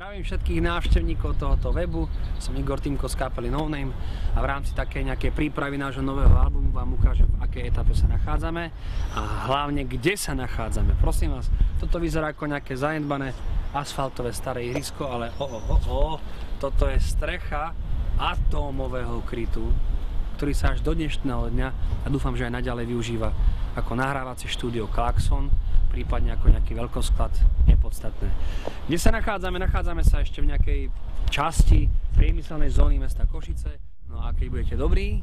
Zdravím všetkých návštevníkov tohoto webu, som Igor Týmko z kapely No Name a v rámci takej nejakej prípravy nášho nového albumu vám ukážem, v akej etape sa nachádzame a hlavne kde sa nachádzame. Prosím vás, toto vyzerá ako nejaké zanedbané asfaltové staré ihrisko, ale toto je strecha atómového krytu, ktorý sa až do dnešného dňa a dúfam, že aj naďalej využíva ako nahrávacie štúdio Klaxon, prípadne ako nejaký veľkosklad, nepodstatné. Kde sa nachádzame? Nachádzame sa ešte v nejakej časti priemyselnej zóny mesta Košice. No a keď budete dobrí,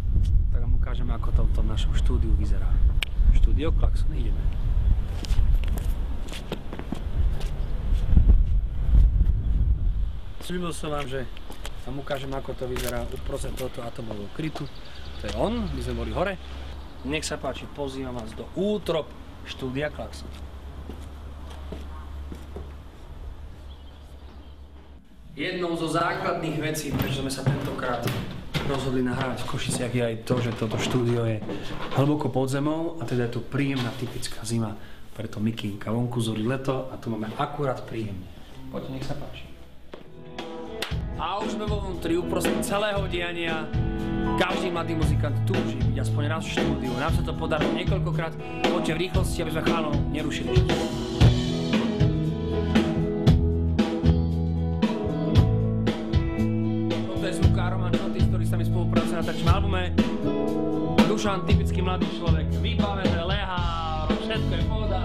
tak vám ukážeme, ako to v tom našom štúdiu vyzerá. Štúdio Klaxon, ideme. Sľúbil som vám, že vám ukážem, ako to vyzerá uprostred tohto atomového krytu. To je on, my sme boli hore. Nech sa páči, pozývam vás do útrop štúdia Klaxon. Jednou zo základných vecí, prečo sme sa tentokrát rozhodli nahrávať v Košiciach, je aj to, že toto štúdio je hlboko pod zemou a teda je tu príjemná typická zima. Preto mikínka, vonku zorí leto a tu máme akurát príjemne. Poďte, nech sa páči. A už sme vo vnútri uprostred celého diania. Každý mladý muzikant túži byť aspoň raz v štúdiu. Nám sa to podarilo niekoľkokrát. Poďte v rýchlosti, aby sme chálov nerušili. Toto je zvukár Roman Čotis, ktorý s nami spolupracuje na tačnom albume. Dušan, typický mladý človek, vybavené, lehá, všetko je pohoda.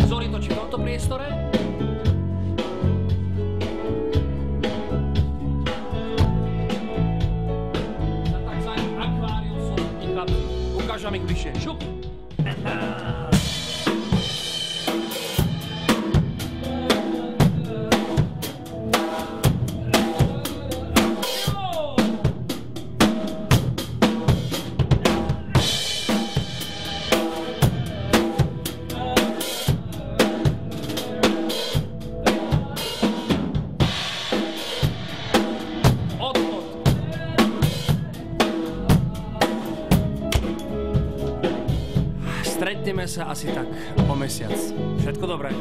Zori točí v tomto priestore. Ukážem ich bližšie. Šup! Stretneme sa asi tak o mesiac. Všetko dobré.